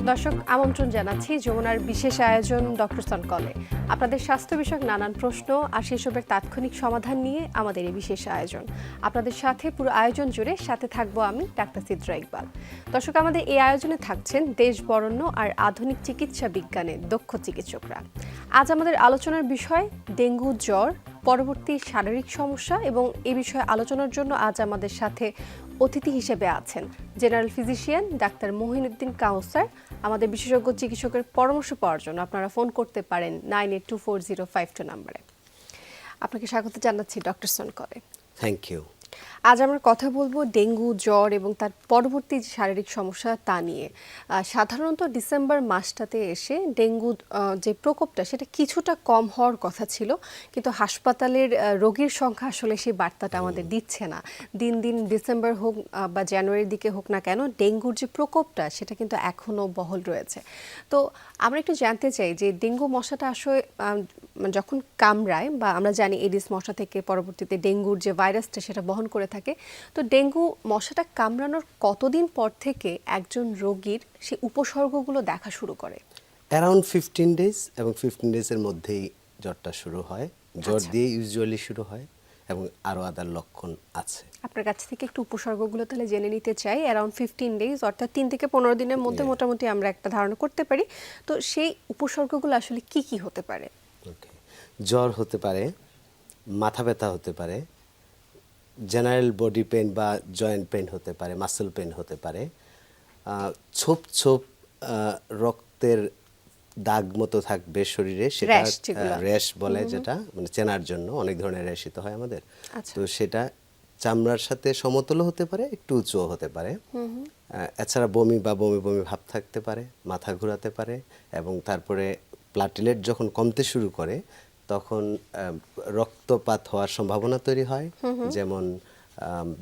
দর্শক আমন্ত্রণ জানাচ্ছি যমুনার বিশেষ আয়োজন ডক্টর সন কলে। আপনাদের স্বাস্থ্য বিষয়ক নানান প্রশ্ন আর সেসবের তাৎক্ষণিক সমাধান নিয়ে আমাদের এই বিশেষ আয়োজন। আপনাদের সাথে পুরো আয়োজন জুড়ে সাথে থাকবো আমি ডাক্তার সিদ্রা ইকবাল। দর্শক, আমাদের এই আয়োজনে থাকছেন দেশ বরেণ্য আর আধুনিক চিকিৎসা বিজ্ঞানে দক্ষ চিকিৎসকরা। আজ আমাদের আলোচনার বিষয় ডেঙ্গু জ্বর পরবর্তী শারীরিক সমস্যা, এবং এই বিষয়ে আলোচনার জন্য আজ আমাদের সাথে অতিথি হিসেবে আছেন জেনারেল ফিজিশিয়ান ডাক্তার মহিনুদ্দিন কাউসার। আমাদের বিশেষজ্ঞ চিকিৎসকের পরামর্শ পাওয়ার জন্য আপনারা ফোন করতে পারেন 982405 নম্বরে। আপনাকে স্বাগত জানাচ্ছি ডক্টর সন কলে। Thank you. আজ আমরা কথা বলবো ডেঙ্গু জ্বর এবং তার পরবর্তী যে শারীরিক সমস্যা তা নিয়ে। সাধারণত ডিসেম্বর মাসটাতে এসে ডেঙ্গু যে প্রকোপটা সেটা কিছুটা কম হওয়ার কথা ছিল, কিন্তু হাসপাতালের রোগীর সংখ্যা আসলে সেই বার্তাটা আমাদের দিচ্ছে না। দিন দিন ডিসেম্বর হোক বা জানুয়ারির দিকে হোক না কেন, ডেঙ্গুর যে প্রকোপটা সেটা কিন্তু এখনও বহাল রয়েছে। তো আমরা একটু জানতে চাই যে ডেঙ্গু মশাটা আসলে যখন কামড়ায়, বা আমরা জানি এডিস মশা থেকে পরবর্তীতে ডেঙ্গুর যে ভাইরাসটা সেটা বহন করে থাকে, তো ডেঙ্গু মশাটা কামড়ানোর কতদিন পর থেকে একজন রোগীর সেই উপসর্গগুলো দেখা শুরু করে? অ্যারাউন্ড 15 ডেজ, এবং 15 ডেজের মধ্যেই জ্বরটা শুরু হয়। জ্বর দিয়ে ইউজুয়ালি শুরু হয় এবং আরও আদার লক্ষণ আছে। আপনার কাছ থেকে একটু উপসর্গগুলো তাহলে জেনে নিতে চাই। অ্যারাউন্ড 15 ডেজ অর্থাৎ 3 থেকে 15 দিনের মধ্যে মোটামুটি আমরা একটা ধারণা করতে পারি। তো সেই উপসর্গগুলো আসলে কি কি হতে পারে? ওকে, জ্বর হতে পারে, মাথা ব্যথা হতে পারে, জেনারেল বডি পেন বা জয়েন্ট পেন হতে পারে, মাসেল পেন হতে পারে, ছোপ ছোপ রক্তের দাগ মতো থাকবে শরীরে, সেটা র্যাশ বলে, যেটা মানে চেনার জন্য অনেক ধরনের র্যাশই তো হয় আমাদের। তো সেটা চামড়ার সাথে সমতল হতে পারে, একটু উঁচুও হতে পারে। এছাড়া বমি বা বমি বমি ভাব থাকতে পারে, মাথা ঘোরাতে পারে, এবং তারপরে প্লাটিলেট যখন কমতে শুরু করে তখন রক্তপাত হওয়ার সম্ভাবনা তৈরি হয়। যেমন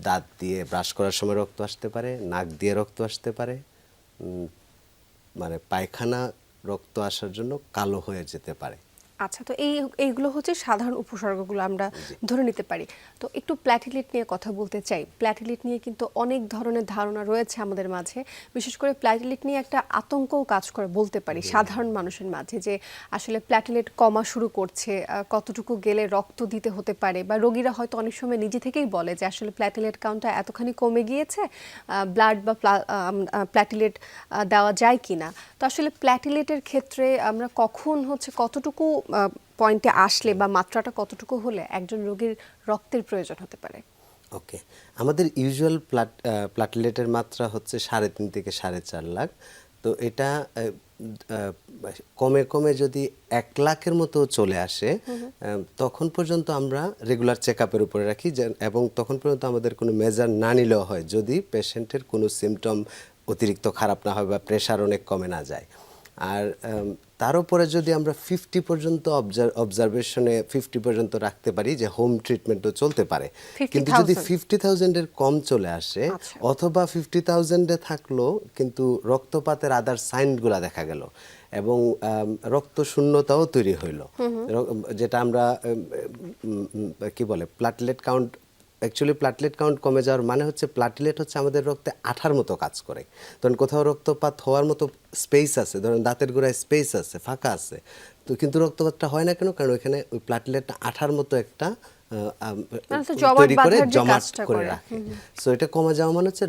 দাঁত দিয়ে ব্রাশ করার সময় রক্ত আসতে পারে, নাক দিয়ে রক্ত আসতে পারে, মানে পায়খানা রক্ত আসার জন্য কালো হয়ে যেতে পারে। আচ্ছা, তো এইগুলো হচ্ছে সাধারণ উপসর্গগুলো আমরা ধরে নিতে পারি। তো একটু প্ল্যাটিলেট নিয়ে কথা বলতে চাই। প্ল্যাটিলেট নিয়ে কিন্তু অনেক ধরনের ধারণা রয়েছে আমাদের মাঝে। বিশেষ করে প্ল্যাটিলেট নিয়ে একটা আতঙ্কও কাজ করে বলতে পারি সাধারণ মানুষের মাঝে, যে আসলে প্ল্যাটিলেট কমা শুরু করছে, কতটুকু গেলে রক্ত দিতে হতে পারে, বা রোগীরা হয়তো অনেক সময় নিজে থেকেই বলে যে আসলে প্ল্যাটিলেট কাউন্টটা এতখানি কমে গিয়েছে, ব্লাড বা প্ল্যাটিলেট দেওয়া যায় কিনা। তো আসলে প্ল্যাটিলেটের ক্ষেত্রে আমরা কখন হচ্ছে কতটুকু পয়েন্টে আসলে বা মাত্রাটা কতটুকু হলে একজন রোগীর রক্তের প্রয়োজন হতে পারে? ওকে, আমাদের ইউজুয়াল প্লাটিলেটের মাত্রা হচ্ছে 3.5 থেকে 4.5 লাখ। তো এটা কমে কমে যদি 1 লাখের মতো চলে আসে, তখন পর্যন্ত আমরা রেগুলার চেক আপের উপরে রাখি, এবং তখন পর্যন্ত আমাদের কোনো মেজার না নিলেও হয়, যদি পেশেন্টের কোনো সিমটম অতিরিক্ত খারাপ না হয় বা প্রেশার অনেক কমে না যায়। আর তার উপরে যদি আমরা 50 পর্যন্ত অবজারভেশনে 50 পর্যন্ত রাখতে পারি, যে হোম ট্রিটমেন্টও চলতে পারে। কিন্তু যদি 50,000-এর কম চলে আসে, অথবা 50,000-এ থাকলো কিন্তু রক্তপাতের আদার সাইনগুলা দেখা গেল, এবং রক্ত শূন্যতাও তৈরি হইল, যেটা আমরা কি বলে platelet count. Actually platelet count কমে যাওয়ার মানে হচ্ছে, প্লাটলেট হচ্ছে আমাদের রক্তে আঠার মতো কাজ করে। ধরেন কোথাও রক্তপাত হওয়ার মতো স্পেস আছে, ধরেন দাঁতের গোড়ায় স্পেস আছে, ফাঁকা আছে, তো কিন্তু রক্তপাতটা হয় না কেন? কারণ ওইখানে ওই প্লাটলেটটা আঠার মতো একটা তৈরি করে জমাট করে রাখে। সো এটা কমে যাওয়া মানে হচ্ছে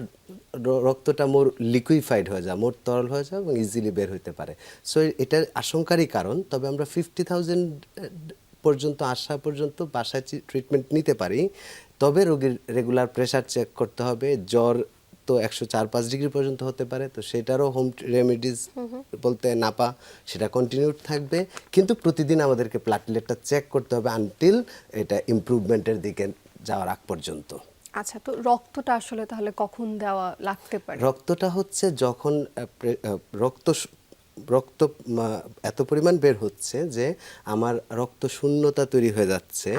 রক্তটা মোর লিকুইফাইড হয়ে যায়, মোর তরল হয়ে যায়, এবং ইজিলি বের হইতে পারে। সো এটার আশঙ্কারই কারণ। তবে আমরা 50,000 পর্যন্ত আসা পর্যন্ত বাসায় ট্রিটমেন্ট নিতে পারি। তবে রোগীর রেগুলার প্রেশার চেক করতে হবে। জ্বর তো 104-5 ডিগ্রি পর্যন্ত হতে পারে, তো সেটারও হোম রেমেডিজ বলতে নাপা সেটা কন্টিনিউ থাকবে, কিন্তু প্রতিদিন আমাদেরকে প্লাটলেটটা চেক করতে হবে আনটিল এটা ইমপ্রুভমেন্টের দিকে যাওয়ার আগ পর্যন্ত। আচ্ছা, তো রক্তটা আসলে তাহলে কখন দেওয়া লাগতে পারে? রক্তটা হচ্ছে যখন রক্ত এত পরিমাণ বের হচ্ছে যে আমার রক্ত শূন্যতা তৈরি হয়ে যাচ্ছে,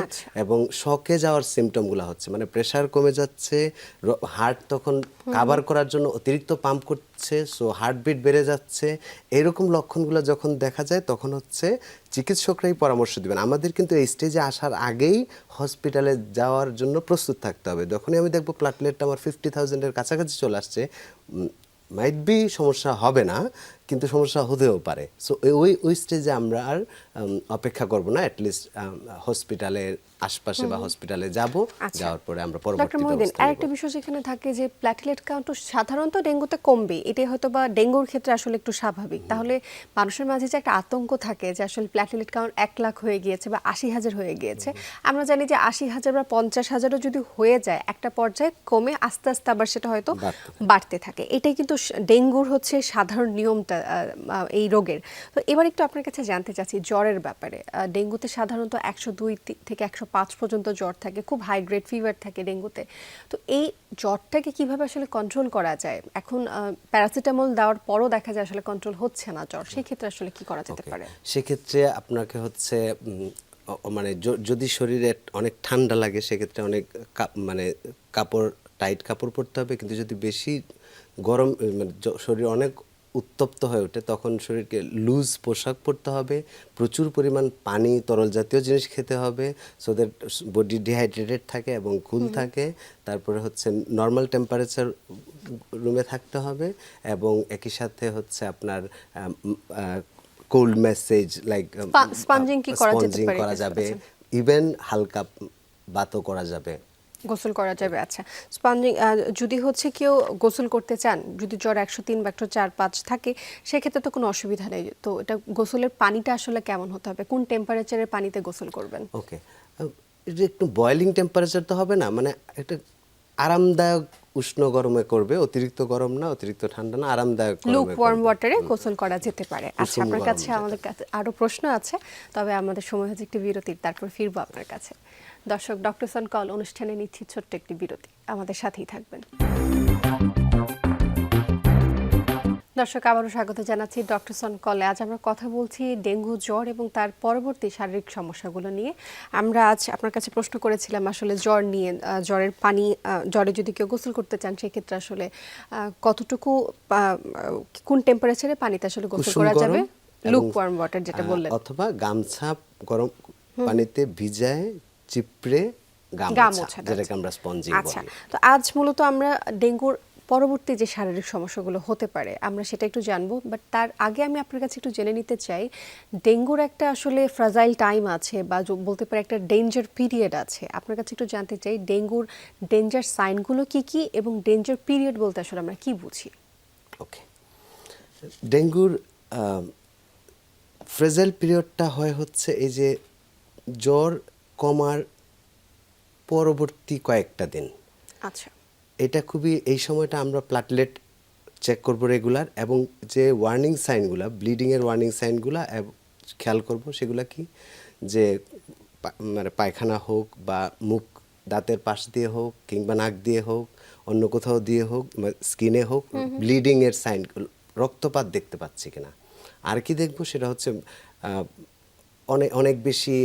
এবং শকে যাওয়ার সিমটমগুলো হচ্ছে, মানে প্রেশার কমে যাচ্ছে, হার্ট তখন কাভার করার জন্য অতিরিক্ত পাম্প করছে, সো হার্টবিট বেড়ে যাচ্ছে। এরকম লক্ষণগুলো যখন দেখা যায়, তখন হচ্ছে চিকিৎসকরাই পরামর্শ দিবেন। আমাদের কিন্তু এই স্টেজে আসার আগেই হসপিটালে যাওয়ার জন্য প্রস্তুত থাকতে হবে। যখনই আমি দেখবো প্লাটলেটটা আমার 50,000-এর কাছাকাছি চলে আসছে, মাইট বি সমস্যা হবে না, কিন্তু সমস্যা হতেও পারে। সো ওই ওই স্টেজে আমরা আর অপেক্ষা করব না, অ্যাটলিস্ট হসপিটালের আশপাশে বা হসপিটালে যাব, আচ্ছা। যাওয়ার পরে আমরা ডক্টর পরবর্তী মহিউদ্দিন, ব্যবস্থা আরেকটা নেব। বিষয় যেখানে থাকে যে প্ল্যাটেলেট কাউন্ট সাধারণত ডেঙ্গুতে কমবে, এটাই হয়তো বা ডেঙ্গুর ক্ষেত্রে আসলে একটু স্বাভাবিক। তাহলে মানুষের মাঝে যে একটা আতঙ্ক থাকে যে আসলে প্ল্যাটেলেট কাউন্ট 1 লাখ হয়ে গিয়েছে বা 80,000 হয়ে গিয়েছে, আমরা জানি যে 80,000 বা 50,000ও যদি হয়ে যায় একটা পর্যায়ে কমে আস্তে আস্তে আবার সেটা হয়তো বাড়তে থাকে। এটাই কিন্তু ডেঙ্গুর হচ্ছে সাধারণ নিয়মটা এই রোগের। তো এবার একটু আপনার কাছে জানতে চাচ্ছি জ্বরের ব্যাপারে। ডেঙ্গুতে সাধারণত 102 থেকে 105 পর্যন্ত জ্বর থাকে, খুব হাই গ্রেড ফিভার থাকে ডেঙ্গুতে। তো এই জ্বরটাকে কিভাবে আসলে কন্ট্রোল করা যায়? এখন প্যারাসিটামল দেওয়ার পরও দেখা যায় আসলে কন্ট্রোল হচ্ছে না জ্বর, সেই ক্ষেত্রে আসলে কি করা যেতে পারে? সেক্ষেত্রে আপনাকে হচ্ছে মানে যদি শরীরে অনেক ঠান্ডা লাগে সেক্ষেত্রে অনেক মানে কাপড়, টাইট কাপড় পরতে হবে। কিন্তু যদি বেশি গরম মানে শরীর অনেক উত্তপ্ত হয়ে ওঠে তখন শরীরকে লুজ পোশাক পরতে হবে, প্রচুর পরিমাণ পানি, তরল জাতীয় জিনিস খেতে হবে, সো দ্যাট বডি ডিহাইড্রেটেড থাকে এবং কুল থাকে। তারপরে হচ্ছে নর্মাল টেম্পারেচার রুমে থাকতে হবে, এবং একই সাথে হচ্ছে আপনার কোল্ড মেসেজ লাইক স্পঞ্জিং কি করা যেতে স্পঞ্জিং পারে? করা যাবে, ইভেন হালকা বাতও করা যাবে। গোসল করা যাবে, আচ্ছা। স্পঞ্জিং যদি হচ্ছে কেউ গোসল করতে চান, যদি জ্বর 103 বা 104-105 থাকে, সেক্ষেত্রে তো কোনো অসুবিধা নেই। তো এটা গোসলের পানিটা আসলে কেমন হতে হবে? কোন টেম্পারেচারের পানিতে গোসল করবেন? ওকে, এটা একটু বয়লিং টেম্পারেচার তো হবে না, মানে একটা আরামদায়ক উষ্ণ গরমে করবে, অতিরিক্ত গরম না, অতিরিক্ত ঠান্ডা না, আরামদায়ক লুক গরমে ওয়ার্ম করবে। ওয়াটারে গোসল করা যেতে পারে। আচ্ছা, কুসুম আপনার গরম কাছে যেটা। আমাদের কাছে আরো প্রশ্ন আছে, তবে আমাদের সময় হচ্ছে একটি বিরতির, তারপর ফিরবো আপনার কাছে। দর্শক, ডক্টর সন কল অনুষ্ঠানে নিচ্ছি ছোট্ট একটি বিরতি, আমাদের সাথেই থাকবেন। দর্শক, আবারও স্বাগত জানাচ্ছি ডক্টর সন কলে। আজ আমরা কথা বলছি ডেঙ্গু জ্বর এবং তার পরবর্তী শারীরিক সমস্যাগুলো নিয়ে। আমরা আজ আপনার কাছে প্রশ্ন করেছিলাম আসলে জ্বর নিয়ে, জ্বরের পানি, জ্বরে যদি কেউ গোসল করতে চান সেক্ষেত্রে আসলে কতটুকু, কোন টেম্পারেচারে পানিতে আসলে গোসল কুসুম করা গরম যাবে? এবং লুক ওয়ার্ম ওয়াটার যেটা বললেন, অথবা গামছা গরম পানিতে ভিজায় চিপড়ে গা গা মোছা, মোছাটা। যেটাকে আমরা স্পঞ্জিং আচ্ছা, বলি। তো আজ মূলত আমরা ডেঙ্গুর পরবর্তী যে শারীরিক সমস্যাগুলো হতে পারে আমরা সেটা একটু জানবো, বাট তার আগে আমি আপনার কাছে একটু জেনে নিতে চাই, ডেঙ্গুর একটা আসলে ফ্রাজাইল টাইম আছে বা বলতে পারে একটা ডেঞ্জার পিরিয়ড আছে। আপনার কাছে একটু জানতে চাই ডেঙ্গুর ডেঞ্জার সাইনগুলো কি কি এবং ডেঞ্জার পিরিয়ড বলতে আসলে আমরা কি বুঝি? ওকে, ডেঙ্গুর ফ্রেজাইল পিরিয়ডটা হয় হচ্ছে এই যে জ্বর কমার পরবর্তী কয়েকটা দিন। আচ্ছা, এটা খুবই, এই সময়টা আমরা প্লাটলেট চেক করব রেগুলার, এবং যে ওয়ার্নিং সাইনগুলো, ব্লিডিংয়ের ওয়ার্নিং সাইনগুলো খেয়াল করব। সেগুলো কি, যে মানে পায়খানা হোক বা মুখ দাঁতের পাশ দিয়ে হোক কিংবা নাক দিয়ে হোক, অন্য কোথাও দিয়ে হোক, স্কিনে হোক, ব্লিডিংয়ের সাইন, রক্তপাত দেখতে পাচ্ছি কিনা। আর কি দেখব, সেটা হচ্ছে অনেক অনেক বেশি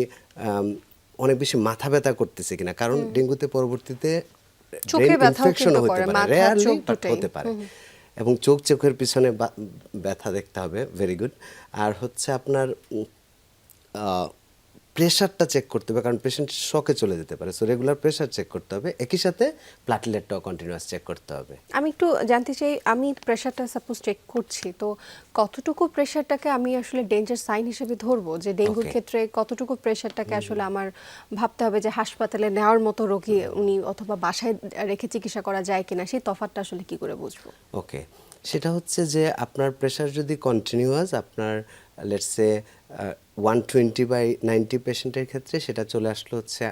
অনেক বেশি মাথা ব্যথা করতেছে কিনা, কারণ ডেঙ্গুতে পরবর্তীতে চোখে ব্যথাও ইনফেকশন কিন্তু হতে করে, পারে, মাথা রেয়ারলি চোখ বাট দুটোই। হতে পারে। এবং চোখের পিছনে ব্যথা দেখতে হবে, ভেরি গুড। আর হচ্ছে আপনার প্রেশারটা চেক করতে হবে, কারণ পেশেন্ট শকে চলে যেতে পারে, সো রেগুলার প্রেশার চেক করতে হবে। একই সাথে প্লাটলেটটাও কন্টিনিউয়াস চেক করতে হবে। আমি একটু জানতে চাই, আমি প্রেশারটা সাপোজ চেক করছি, তো কতটুকু প্রেশারটাকে আমি আসলে ডেঞ্জার সাইন হিসেবে ধরবো? যে ডেঙ্গুর Okay. ক্ষেত্রে কতটুকু প্রেশারটাকে আসলে আমার ভাবতে হবে যে হাসপাতালে নেওয়ার মতো রোগী উনি, অথবা বাসায় রেখে চিকিৎসা করা যায় কিনা, সেই তফাৎটা আসলে কি করে বুঝবো? ওকে, সেটা হচ্ছে যে আপনার প্রেশার যদি কন্টিনিউয়াস, আপনার লেটস সে 120/90 পেশেন্টের ক্ষেত্রে সেটা চলে আসলো হচ্ছে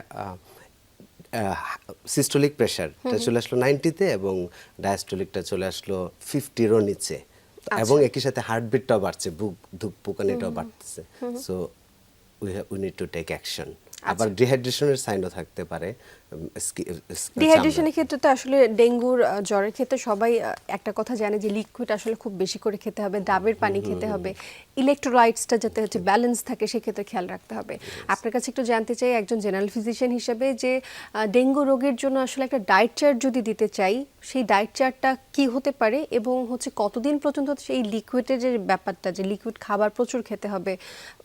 সিস্টোলিক প্রেশারটা চলে আসলো 90-তে, এবং ডায়াস্টোলিকটা চলে আসলো 50-রও নিচে, এবং একই সাথে হার্টবিটটাও বাড়ছে, বুক ধুকপুকানিটাও বাড়তেছে। So we need to take action. আবার ডিহাইড্রেশনের সাইনও থাকতে পারে। ডিহাইড্রেশনের ক্ষেত্রে তো আসলে ডেঙ্গুর জ্বরের ক্ষেত্রে সবাই একটা কথা জানে যে লিকুইড আসলে খুব বেশি করে খেতে হবে, ডাবের পানি খেতে হবে, ইলেকট্রোলাইটসটা যাতে হচ্ছে ব্যালেন্স থাকে সেক্ষেত্রে খেয়াল রাখতে হবে। আপনার কাছে একটু জানতে চাই একজন জেনারেল ফিজিশিয়ান হিসেবে, যে ডেঙ্গু রোগের জন্য আসলে একটা ডায়েট চার্ট যদি দিতে চাই, সেই ডায়েট চার্টটা কি হতে পারে এবং হচ্ছে কতদিন পর্যন্ত সেই লিকুইডের যে ব্যাপারটা, যে লিকুইড খাবার প্রচুর খেতে হবে,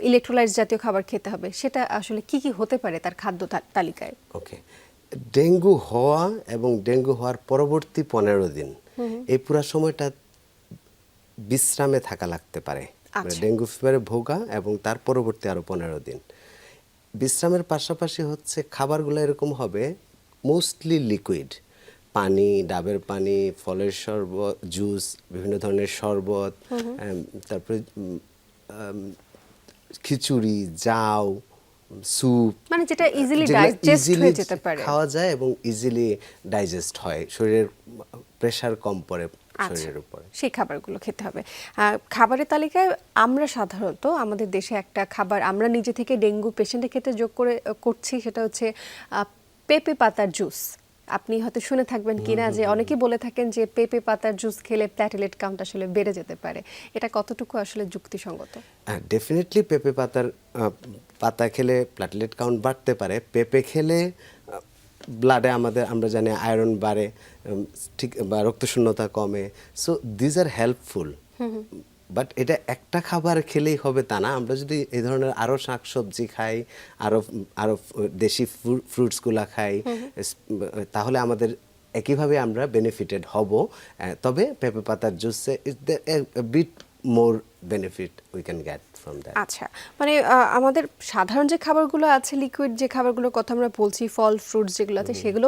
ইলেকট্রোলাইটস জাতীয় খাবার খেতে হবে, সেটা আসলে কি কি হতে পারে তার খাদ্য তালিকায়? ওকে, ডেঙ্গু হওয়া এবং ডেঙ্গু হওয়ার পরবর্তী 15 দিন, এই পুরো সময়টা বিশ্রামে থাকা লাগতে পারে, মানে আচ্ছা। ডেঙ্গু ফিভারে ভোগা এবং তার পরবর্তী আরো 15 দিন। বিশ্রামের পাশাপাশি হচ্ছে খাবারগুলো এরকম হবে মোস্টলি লিকুইড, পানি, ডাবের পানি, ফলের শরবত, জুস, বিভিন্ন ধরনের শরবত, তারপরে খিচুড়ি, জাউ, স্যুপ, মানে যেটা ইজিলি যেগুলো ডাইজেস্ট easily হয়ে যেতে পারে। খাওয়া যায় এবং ইজিলি ডাইজেস্ট হয়, শরীরের প্রেশার কম পড়ে আচ্ছা, শরীরের উপরে। সেই খাবারগুলো খেতে হবে। খাবারের তালিকায় আমরা সাধারণত আমাদের দেশে একটা খাবার আমরা নিজে থেকে ডেঙ্গু পেশেন্টের ক্ষেত্রে যোগ করছি, সেটা হচ্ছে পেঁপে পাতার জুস। আপনি হয়তো শুনে থাকবেন কিনা যে অনেকেই বলে থাকেন যে পেঁপে পাতার জুস খেলে প্ল্যাটেলেট কাউন্ট আসলে বেড়ে যেতে পারে। এটা কতটুকু আসলে যুক্তিসঙ্গত? ডেফিনেটলি পেঁপে পাতা খেলে প্ল্যাটেলেট কাউন্ট বাড়তে পারে। পেঁপে খেলে ব্লাডে আমরা জানি আয়রন বাড়ে, ঠিক, বা রক্তশূন্যতা কমে। So these are helpful. But এটা একটা খাবার খেলেই হবে তা না। আমরা যদি এই ধরনের আরো শাকসবজি খাই, আরো আরো দেশি ফ্রুটসগুলা খাই, তাহলে আমাদের একইভাবে আমরা বেনিফিটেড হব। তবে পেঁপে পাতার জুসে bit more benefit we can get from that. আচ্ছা, মানে আমাদের সাধারণ যে খাবারগুলো আছে, লিকুইড যে খাবারগুলোর কথা আমরা বলছি, ফল ফ্রুটস যেগুলো আছে সেগুলো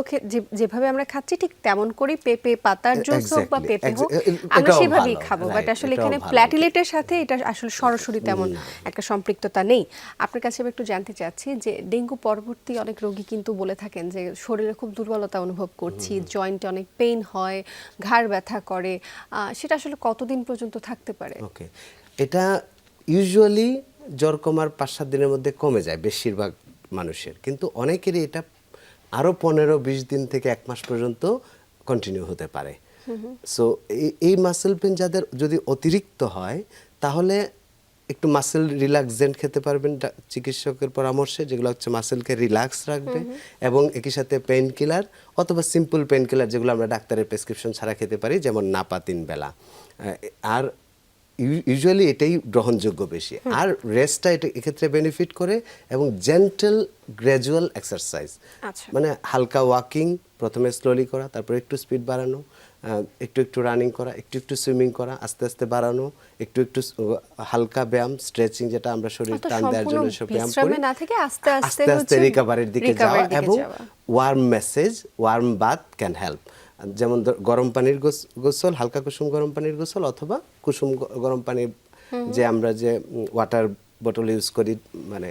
যেভাবে আমরা খাচ্ছি ঠিক তেমন করে পেঁপে পাতার জুস হোক বা পেঁপে হোক আমরা সেভাবেই খাবো। বাট আসলে এখানে প্ল্যাটিলেটের সাথে এটা আসলে সরাসরি তেমন একটা সম্পৃক্ততা নেই। আপনার কাছে আমি একটু জানতে চাচ্ছি যে ডেঙ্গু পরবর্তী অনেক রোগী কিন্তু বলে থাকেন যে শরীরে খুব দুর্বলতা অনুভব করছি, জয়েন্টে অনেক পেইন হয়, ঘাড় ব্যথা করে, সেটা আসলে কতদিন পর্যন্ত থাকতে পারে? ওকে, এটা ইউজুয়ালি জ্বর কমার 5-7 দিনের মধ্যে কমে যায় বেশিরভাগ মানুষের, কিন্তু অনেকেরই এটা আরো 15-20 দিন থেকে 1 মাস পর্যন্ত কন্টিনিউ হতে পারে। সো এই মাসেল পেন যাদের যদি অতিরিক্ত হয় তাহলে একটু মাসেল রিল্যাক্সেন্ট খেতে পারবেন চিকিৎসকের পরামর্শে, যেগুলো হচ্ছে মাসেলকে রিল্যাক্স রাখবে, এবং একই সাথে পেইন কিলার অথবা সিম্পল পেইন কিলার যেগুলো আমরা ডাক্তারের প্রেসক্রিপশন ছাড়া খেতে পারি, যেমন নাপা 3 বেলা। আর ইউজুয়ালি এটাই গ্রহণযোগ্য বেশি। আর রেস্টটা এটা এক্ষেত্রে বেনিফিট করে, এবং জেন্টাল গ্র্যাজুয়াল এক্সারসাইজ, মানে হালকা ওয়াকিং, প্রথমে স্লোলি করা, তারপর একটু স্পিড বাড়ানো, একটু একটু রানিং করা, একটু একটু সুইমিং করা, আস্তে আস্তে বাড়ানো, একটু একটু হালকা ব্যায়াম, স্ট্রেচিং, যেটা আমরা শরীর টান দেওয়ার জন্য সব ব্যায়াম করি, না থেকে আস্তে আস্তে আস্তে রিকভারির দিকে যাওয়া, এবং ওয়ার্ম বাথ ক্যান হেল্প। যেমন গরম পানির গোসল, হালকা কুসুম গরম পানির গোসল, অথবা কুসুম গরম পানির যে আমরা যে ওয়াটার বোতল ইউজ করি, মানে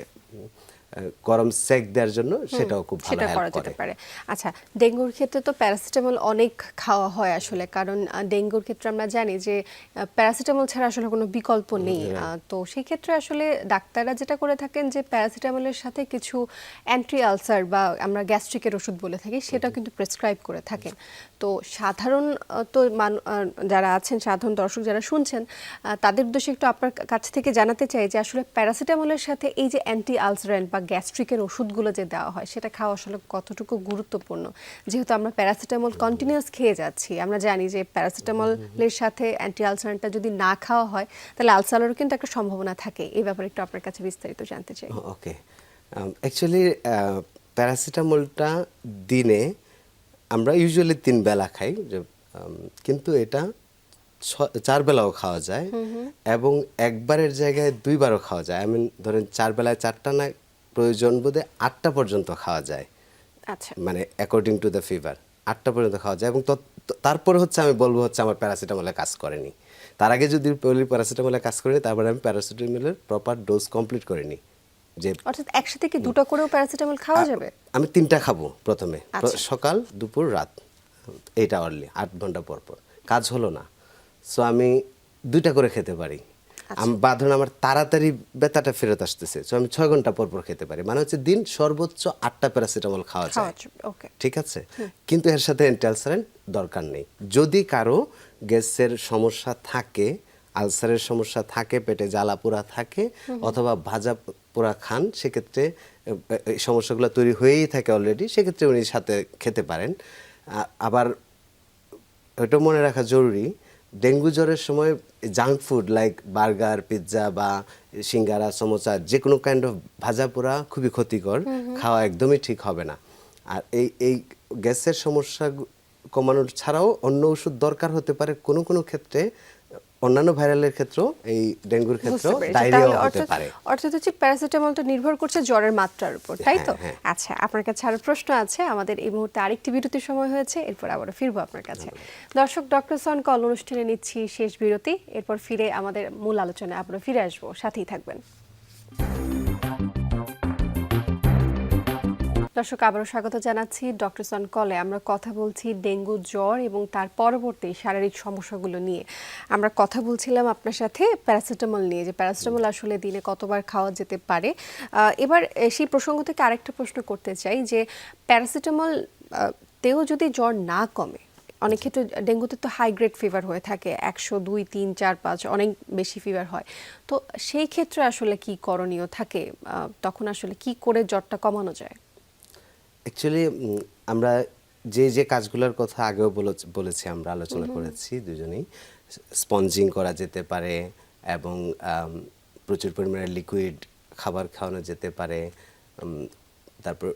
গরম সেক দেওয়ার জন্য, সেটাও খুব ভালো হেল্প করে। আচ্ছা, ডেঙ্গুর ক্ষেত্রে তো প্যারাসিটামল অনেক খাওয়া হয় আসলে, কারণ ডেঙ্গুর ক্ষেত্রে আমরা জানি যে প্যারাসিটামল ছাড়া আসলে কোনো বিকল্প নেই। তো সেই ক্ষেত্রে আসলে ডাক্তাররা যেটা করে থাকেন যে প্যারাসিটামলের সাথে কিছু অ্যান্টি আলসার বা আমরা গ্যাস্ট্রিকের ওষুধ বলে থাকি, সেটাও কিন্তু প্রেসক্রাইব করে থাকেন। তো সাধারণ যারা আছেন, সাধারণ দর্শক যারা শুনছেন, তাদের উদ্দেশ্যে একটু আপনার কাছ থেকে জানাতে চাই যে আসলে প্যারাসিটামলের সাথে এই যে অ্যান্টি আলসারেন্ট বা গ্যাস্ট্রিকের ওষুধগুলো যে দেওয়া হয়, সেটা খাওয়া আসলে কতটুকু গুরুত্বপূর্ণ? যেহেতু আমরা প্যারাসিটামল কন্টিনিউয়াস খেয়ে যাচ্ছি, আমরা জানি যে প্যারাসিটামলের সাথে অ্যান্টি আলসারেন্টটা যদি না খাওয়া হয় তাহলে আলসারেরও কিন্তু একটা সম্ভাবনা থাকে। এই ব্যাপারে একটু আপনার কাছে বিস্তারিত জানতে চাই। ওকে, অ্যাকচুয়ালি প্যারাসিটামলটা দিনে আমরা ইউজুয়ালি 3 বেলা খাই, কিন্তু এটা 4 বেলাও খাওয়া যায়, এবং একবারের জায়গায় 2 বারও খাওয়া যায়। আমি ধরেন 4 বেলায় 4টা না, প্রয়োজন বোধে 8টা পর্যন্ত খাওয়া যায়। আচ্ছা, মানে অ্যাকর্ডিং টু দ্য ফিভার 8টা পর্যন্ত খাওয়া যায়, এবং তারপরে হচ্ছে আমি বলবো হচ্ছে আমার প্যারাসিটামলে কাজ করেনি। তার আগে যদি বলি প্যারাসিটামলে কাজ করেনি, তারপরে আমি প্যারাসিটামলের প্রপার ডোজ কমপ্লিট করিনি। যে অর্থাৎ একসাথে কি 2টা করেও প্যারাসিটামল খাওয়া যাবে? আমি 3টা খাবো প্রথমে, সকাল, দুপুর, রাত, 8 আওয়ারলি, 8 ঘন্টা পর পর। কাজ হলো না, সো আমি 2টা করে খেতে পারি। ধরুন আমার তাড়াতাড়ি ব্যথাটা ফেরত আসতেছে, সো আমি 6 ঘন্টা পর পর খেতে পারি। মানে হচ্ছে দিন সর্বোচ্চ 8টা প্যারাসিটামল খাওয়া যায়, ঠিক আছে? কিন্তু এর সাথে অ্যান্টিআলসারেন্ট দরকার নেই। যদি কারো গ্যাসের সমস্যা থাকে, আলসারের সমস্যা থাকে, পেটে জ্বালা পোড়া থাকে, অথবা ভাজা পোড়া খান, সেক্ষেত্রে এই সমস্যাগুলো তৈরি হয়েই থাকে অলরেডি, সেক্ষেত্রে উনি সাথে খেতে পারেন। আবার এটা মনে রাখা জরুরি, ডেঙ্গু জ্বরের সময় junk food like burger, pizza বা সিঙ্গারা, সমোসা, যে কোনো কাইন্ড অফ ভাজা পোড়া খুবই ক্ষতিকর, খাওয়া একদমই ঠিক হবে না। আর এই গ্যাসের সমস্যা কমানোর ছাড়াও অন্য ওষুধ দরকার হতে পারে কোনো কোনো ক্ষেত্রে, অন্যান্য ভাইরালের ক্ষেত্রেও এই ডেঙ্গুর ক্ষেত্রেও বুঝতে পেরেছি। ডায়রিয়াও তাহলে হতে পারে। অর্থাৎ হচ্ছে প্যারাসিটামলটা নির্ভর করছে জ্বরের মাত্রার উপর, তাই তো? হ্যাঁ। আচ্ছা, আপনার কাছে আরো প্রশ্ন আছে। আমাদের এই মুহূর্তে আরেকটি বিরতির সময় হয়েছে, এরপর আবারও ফিরবো আপনার কাছে। দর্শক, ডক্টর সন কল অনুষ্ঠানে নিচ্ছি শেষ বিরতি, এরপর ফিরে আমাদের মূল আলোচনায় আবারও ফিরে আসবো, সাথেই থাকবেন। দর্শক, আবারও স্বাগত জানাচ্ছি ডক্টর সন কলে। আমরা কথা বলছি ডেঙ্গু জ্বর এবং তার পরবর্তী শারীরিক সমস্যাগুলো নিয়ে। আমরা কথা বলছিলাম আপনার সাথে প্যারাসিটামল নিয়ে, যে প্যারাসিটামল আসলে দিনে কতবার খাওয়া যেতে পারে। এবার সেই প্রসঙ্গ থেকে আরেকটা প্রশ্ন করতে চাই যে প্যারাসিটামল তেও যদি জ্বর না কমে, অনেক ক্ষেত্রে ডেঙ্গুতে তো হাই গ্রেড ফিভার হয়ে থাকে, 100, 2, 3, 4, 5 অনেক বেশি ফিভার হয়। তো সেই ক্ষেত্রে আসলে কি করণীয় থাকে? তখন আসলে কি করে জ্বরটা কমানো যায়? অ্যাকচুয়ালি আমরা যে কাজগুলোর কথা আগেও বলেছি, আমরা আলোচনা করেছি দুজনেই। স্পঞ্জিং করা যেতে পারে এবং প্রচুর পরিমাণে লিকুইড খাবার খাওয়ানো যেতে পারে। তারপর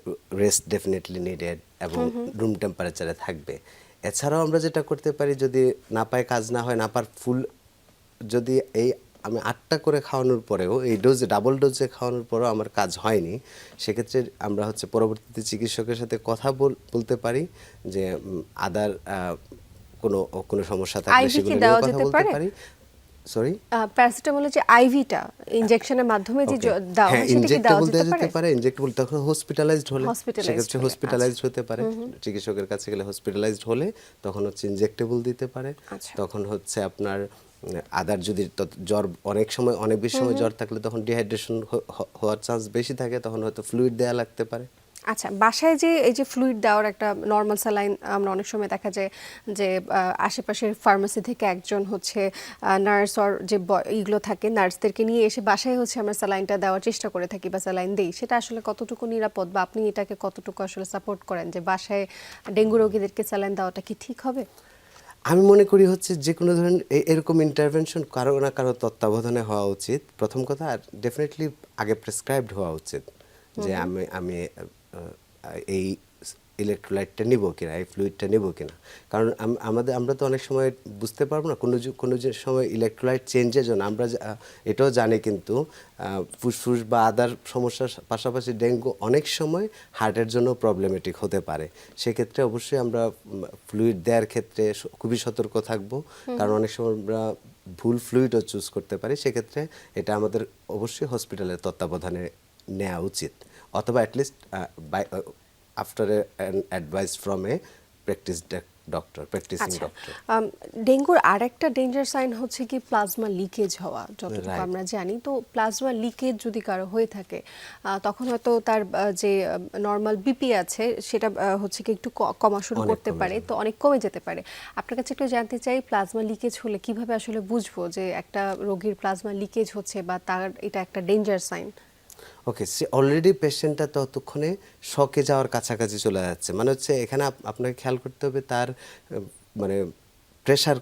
রেস্ট ডেফিনেটলি নিডেড এবং রুম টেম্পারেচারে থাকবে। এছাড়াও আমরা যেটা করতে পারি, যদি না পায়, কাজ না হয়, না পার ফুল, যদি এই আমি 8টা করে খাওয়ানোর পরেও, এই ডোজে ডাবল ডোজে খাওয়ানোর পরেও আমার কাজ হয়নি, সেক্ষেত্রে আমরা হচ্ছে পরবর্তীতে চিকিৎসকের সাথে কথা বলতে পারি যে আদার কোনো সমস্যা থাকলে আইভি কি সেগুলো দেওয়া নিয়ে কথা যেতে বলতে পারে? পারি। সরি, প্যারাসিটামলের যে আইভিটা ইনজেকশনের মাধ্যমে যে দেওয়া হ্যাঁ, হয়, সেটা কি দেওয়া ইনজেক্টেবল দেওয়া যেতে যেতে পারে? পারে। ইনজেক্টেবল তখন হসপিটালাইজড হলে, Hospitalized সেক্ষেত্রে হলে, হসপিটালাইজড হতে পারে। চিকিৎসকের কাছে গেলে হসপিটালাইজড হলে তখন হচ্ছে ইনজেক্টেবল দিতে পারে। আচ্ছা। তখন হচ্ছে আপনার আদার যদি জ্বর, অনেক সময় অনেক বেশি সময় জ্বর থাকলে তখন ডিহাইড্রেশন হওয়ার চান্স বেশি থাকে, তখন হয়তো ফ্লুইড দেওয়া লাগতে পারে। আচ্ছা, বাসায় যে এই যে ফ্লুইড দেওয়ার একটা নর্মাল স্যালাইন, আমরা অনেক সময় দেখা যায় যে আশেপাশের ফার্মেসি থেকে একজন হচ্ছে নার্স অর যে এইগুলো থাকে, নার্সদেরকে নিয়ে এসে বাসায় হচ্ছে আমরা স্যালাইনটা দেওয়ার চেষ্টা করে থাকি বা স্যালাইন দেই। সেটা আসলে কতটুকু নিরাপদ, বা আপনি এটাকে কতটুকু আসলে সাপোর্ট করেন যে বাসায় ডেঙ্গু রোগীদেরকে স্যালাইন দেওয়াটা কি ঠিক হবে? আমি মনে করি হচ্ছে যে কোনো ধরনের এরকম ইন্টারভেনশন কারো না কারো তত্ত্বাবধানে হওয়া উচিত, প্রথম কথা। আর ডেফিনেটলি আগে প্রেসক্রাইবড হওয়া উচিত যে আমি এই ইলেকট্রোলাইটটা নিব কিনা, এই ফ্লুইডটা নিব কিনা। কারণ আমরা তো অনেক সময় বুঝতে পারবো না, কোনো যে সময় ইলেকট্রোলাইট চেঞ্জের জন্য আমরা এটাও জানি, কিন্তু ফুসফুস বা আদার সমস্যার পাশাপাশি ডেঙ্গু অনেক সময় হার্টের জন্য প্রবলেমেটিক হতে পারে। সেক্ষেত্রে অবশ্যই আমরা ফ্লুইড দেওয়ার ক্ষেত্রে খুবই সতর্ক থাকবো, কারণ অনেক সময় আমরা ভুল ফ্লুইডও চুজ করতে পারি। সেক্ষেত্রে এটা আমাদের অবশ্যই হসপিটালের তত্ত্বাবধানে নেওয়া উচিত, অথবা at least after an advice from a practising doctor. ডেঙ্গুর আরেকটা ডেঞ্জার সাইন হচ্ছে কি প্লাজমা লিকেজ হওয়া, যতটুকু আমরা জানি। তো প্লাজমা লিকেজ যদি কারো হয়ে থাকে, তখন হয়তো তার যে নর্মাল বিপি আছে সেটা হচ্ছে কি একটু কমা শুরু করতে পারে, তো অনেক কমে যেতে পারে। আপনার কাছে একটু জানতে চাই, প্লাজমা লিকেজ হলে কিভাবে আসলে বুঝবো যে একটা রোগীর প্লাজমা লিকেজ হচ্ছে বা তার এটা একটা ডেঞ্জার সাইন? ওকে, সে অলরেডি পেশেন্টটা ততক্ষণে শকে যাওয়ার কাছাকাছি চলে যাচ্ছে, মানে হচ্ছে এখানে আপনাকে খেয়াল করতে হবে তার মানে প্রেশার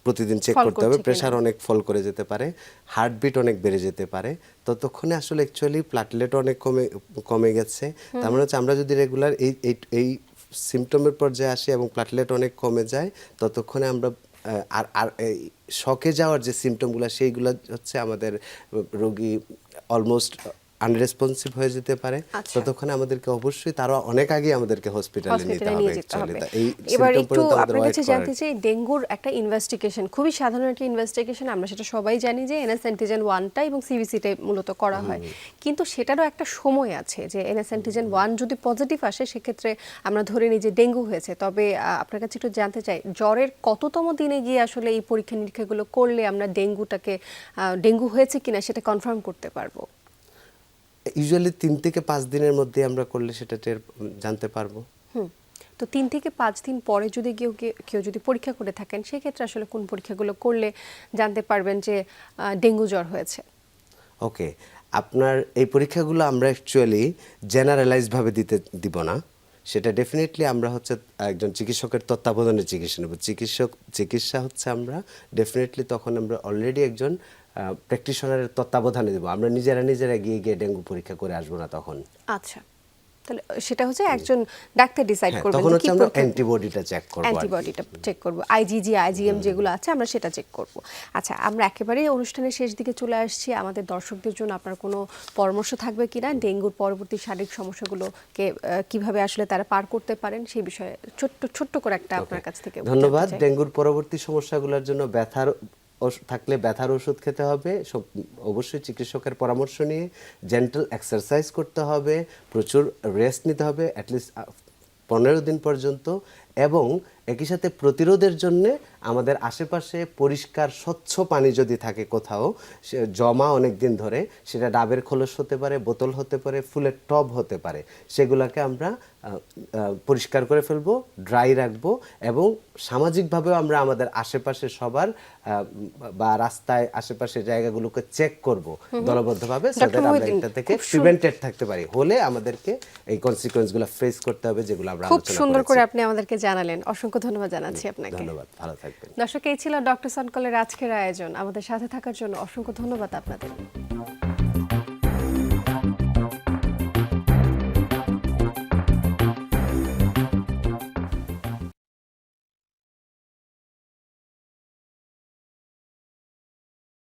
প্রতিদিন চেক করতে হবে। প্রেশার অনেক ফল করে যেতে পারে, হার্টবিট অনেক বেড়ে যেতে পারে। ততক্ষণে আসলে অ্যাকচুয়ালি প্লাটলেট অনেক কমে গেছে। তার মানে হচ্ছে আমরা যদি রেগুলার এই সিমটমের পর্যায়ে আসি এবং প্লাটলেট অনেক কমে যায়, ততক্ষণে আমরা আর এই শকে যাওয়ার যে সিমটমগুলো, সেইগুলো হচ্ছে আমাদের রোগী অলমোস্ট আনরেসপন্সিভ হয়ে যেতে পারে। ততক্ষণে আমাদেরকে অবশ্যই তারা অনেক আগে আমাদেরকে হসপিটালে নিতে হবে। এবার একটু আপনার কাছে জানতে চাই, ডেঙ্গুর একটা ইনভেস্টিগেশন, খুবই সাধারণ একটা ইনভেস্টিগেশন, আমরা সেটা সবাই জানি যে এনএস অ্যান্টিজেন 1টা এবং সিবিসিটা মূলত করা হয়, কিন্তু সেটারও একটা সময় আছে যে এনএস অ্যান্টিজেন 1 যদি পজিটিভ আসে সেক্ষেত্রে আমরা ধরে নিই যে ডেঙ্গু হয়েছে। তবে আপনার কাছে একটু জানতে চাই, জ্বরের কততম দিনে গিয়ে আসলে এই পরীক্ষা নিরীক্ষাগুলো করলে আমরা ডেঙ্গু হয়েছে কিনা সেটা কনফার্ম করতে পারবো? ইউজুয়ালি 3 থেকে 5 দিনের মধ্যে আমরা করলে সেটা জানতে পারবো। তো 3 থেকে 5 দিন পরে যদি কেউ যদি পরীক্ষা করে থাকেন, সেক্ষেত্রে আসলে কোন পরীক্ষাগুলো করলে জানতে পারবেন যে ডেঙ্গু জ্বর হয়েছে? ওকে, আপনার এই পরীক্ষাগুলো আমরা অ্যাকচুয়ালি জেনারেলাইজভাবে দিব না, সেটা ডেফিনেটলি আমরা হচ্ছে একজন চিকিৎসকের তত্ত্বাবধানে চিকিৎসা নেব। চিকিৎসা হচ্ছে আমরা ডেফিনেটলি তখন আমরা অলরেডি একজন প্র্যাকটিশনারের তত্ত্বাবধানে দেবো। আমরা নিজেরা গিয়ে ডেঙ্গু পরীক্ষা করে আসবো না তখন। আচ্ছা, তাহলে সেটা হচ্ছে একজন ডাক্তার ডিসাইড হ্যাঁ, করবেন তখন যে হচ্ছে কি আমরা প্রথম অ্যান্টিবডিটা চেক করব আর কি। অ্যান্টিবডিটা চেক করব, আইজিজি আইজিএম যেগুলো আছে আমরা সেটা চেক করব। আচ্ছা, আমরা একেবারে অনুষ্ঠানের শেষ দিকে চলে আসছি। আমাদের দর্শকদের জন্য আপনার কোনো পরামর্শ থাকবে কিনা ডেঙ্গুর পরবর্তী শারীরিক সমস্যাগুলোকে কিভাবে আসলে তারা পার করতে পারেন সেই বিষয়ে ছোট্ট ছোট্ট করে একটা আপনার কাছ থেকে ধন্যবাদ। জানতে চাই। ডেঙ্গুর পরবর্তী সমস্যাগুলোর জন্য থাকলে ব্যথার ওষুধ খেতে হবে, অবশ্যই চিকিৎসকের পরামর্শ নিয়ে জেন্টাল এক্সারসাইজ করতে হবে, প্রচুর রেস্ট নিতে হবে অ্যাটলিস্ট 15 দিন পর্যন্ত, এবং একই সাথে প্রতিরোধের জন্য আমাদের আশেপাশে পরিষ্কার স্বচ্ছ পানি যদি থাকে কোথাও জমা অনেক দিন ধরে, সেটা ডাবের খোলস হতে পারে, বোতল হতে পারে, ফুলের টব হতে পারে, সেগুলোকে আমরা পরিষ্কার করে ফেলবো, ড্রাই রাখবো, এবং সামাজিকভাবেও আমরা আমাদের আশেপাশে সবার বা রাস্তায় আশেপাশের জায়গাগুলোকে চেক করব দলবদ্ধভাবে, যাতে আমরা এটা থেকে প্রিভেন্টেড থাকতে পারি। হলে আমাদেরকে এই কনসিকোয়েন্সগুলো ফেস করতে হবে যেগুলো আমরা খুব আলোচনা সুন্দর করেছি। করে আপনি আমাদেরকে জানালেন, অসংখ্য ধন্যবাদ জানাচ্ছি আপনাকে। ধন্যবাদ, ভালো থাকবেন। দর্শক, এই ছিল ডক্টর সান কলের আজকের আয়োজন। আমাদের সাথে থাকার জন্য অসংখ্য ধন্যবাদ আপনাদের।